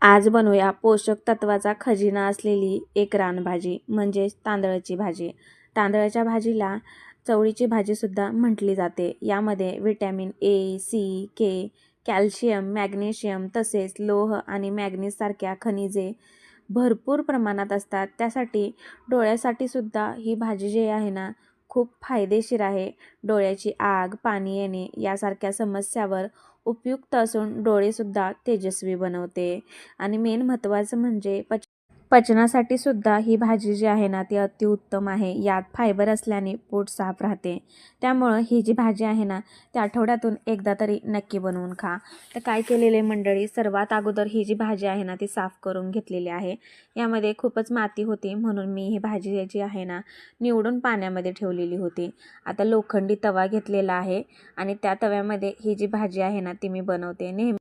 आज बनवूया पोषक तत्वाचा खजिना असलेली एक रानभाजी म्हणजेच तांदळाची भाजी. तांदळाच्या भाजीला चवळीची भाजीसुद्धा म्हटली जाते. यामध्ये vitamin A, C, K, calcium, magnesium तसेच लोह आणि मॅग्नीज सारख्या खनिजे भरपूर प्रमाणात असतात. त्यासाठी डोळ्यासाठी सुद्धा ही भाजी जी आहे ना खूप फायदेशीर आहे. डोळ्याची आग, पाणी येणे यासारख्या समस्यावर उपयुक्त असून डोळेसुद्धा तेजस्वी बनवते. आणि मेन महत्त्वाचं म्हणजे पचनासाठी सुद्धा ही भाजी जी आहे ना ती अतिउत्तम आहे. यात फायबर असल्याने पोट साफ राहते. त्यामुळं ही जी भाजी आहे ना ती आठवड्यातून एकदा तरी नक्की बनवून खा. तर काय केलेले मंडळी, सर्वात अगोदर ही जी भाजी आहे ना ती साफ करून घेतलेली आहे. यामध्ये खूपच माती होती म्हणून मी ही भाजी जी आहे ना निवडून पाण्यामध्ये ठेवलेली होती. आता लोखंडी तवा घेतलेला आहे आणि त्या तव्यामध्ये ही जी भाजी आहे ना ती मी बनवते. नेहमी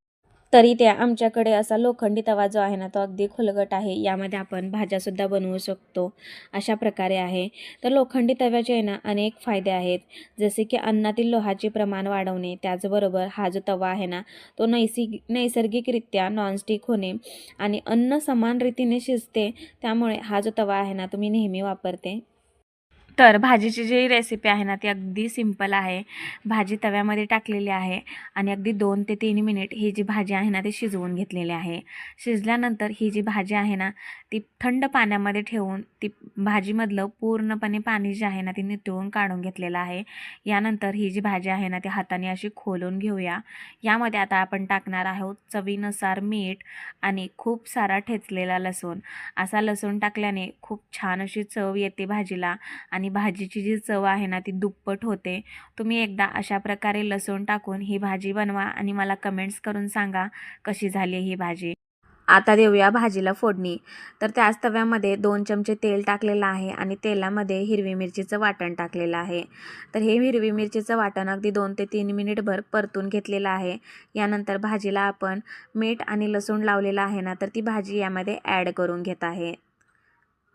तरी त्या आमच्याकडे असा लोखंडी तवा जो आहे ना तो अगदी खुलगट आहे. यामध्ये आपण भाज्यासुद्धा बनवू शकतो. अशा प्रकारे आहे. तर लोखंडी तव्याचे आहे ना अनेक फायदे आहेत. जसे की अन्नातील लोहाचे प्रमाण वाढवणे, त्याचबरोबर हा जो तवा आहे ना तो नैसर्गिकरित्या नॉनस्टिक होणे आणि अन्न समान रीतीने शिजते. त्यामुळे हा जो तवा आहे ना तो मी नेहमी वापरते. तर भाजीची जी रेसिपी आहे ना ती अगदी सिंपल आहे. भाजी तव्यामध्ये टाकलेली आहे आणि अगदी 2 ते 3 मिनिट ही जी भाजी आहे ना ती शिजवून घेतलेली आहे. शिजल्यानंतर ही जी भाजी आहे ना ती थंड पाण्यामध्ये ठेवून ती भाजीमधलं पूर्णपणे पाणी जे आहे ना ती निथळून काढून घेतलेलं आहे. यानंतर ही जी भाजी आहे ना ती हाताने अशी खोलून घेऊया. यामध्ये आता आपण टाकणार आहोत चवीनुसार मीठ आणि खूप सारा ठेचलेला लसूण. असा लसूण टाकल्याने खूप छान अशी चव येते भाजीला आणि भाजीची जी चव आहे ना ती दुप्पट होते. तुम्ही एकदा अशा प्रकारे लसूण टाकून ही भाजी बनवा आणि मला कमेंट्स करून सांगा कशी झाली ही भाजी. आता देऊया भाजीला फोडणी. तर त्याच तव्यामध्ये 2 चमचे तेल टाकलेलं आहे आणि तेलामध्ये हिरवी मिरचीचं वाटण टाकलेलं आहे. तर हे हिरवी मिरचीचं वाटण अगदी 2 ते 3 मिनिटभर परतून घेतलेलं आहे. यानंतर भाजीला आपण मीठ आणि लसूण लावलेलं आहे ना तर ती भाजी यामध्ये ॲड करून घेत आहे.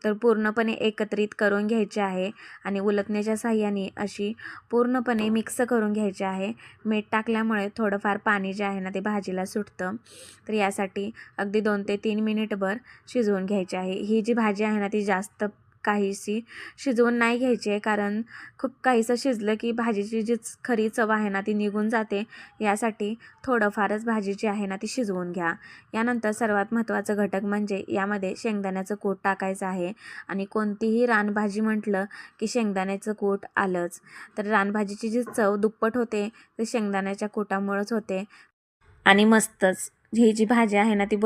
तर पूर्णपणे एकत्रित करून घ्यायचे आहे आणि उलटण्याच्या साहाय्याने अशी पूर्णपणे मिक्स करून घ्यायचे आहे. मीठ टाकल्यामुळे थोडंफार पाणी जे आहे ना ते भाजीला सुटतं. तर यासाठी अगदी 2 ते 3 मिनिटभर शिजवून घ्यायचे आहे. ही जी भाजी आहे ना ती जास्त काहीशी शिजवून नाही घ्यायची आहे, कारण खूप काहीसं शिजलं की भाजीची जी खरी चव आहे ना ती निघून जाते. यासाठी थोडंफारच भाजी जी आहे ना ती शिजवून घ्या. यानंतर सर्वात महत्त्वाचं घटक म्हणजे यामध्ये शेंगदाण्याचं कूट टाकायचं आहे आणि कोणतीही रानभाजी म्हटलं की शेंगदाण्याचं कूट आलंच. तर रानभाजीची जी चव दुप्पट होते ते शेंगदाण्याच्या कुटामुळेच होते आणि मस्तच ही जी भाजी आहे ना ती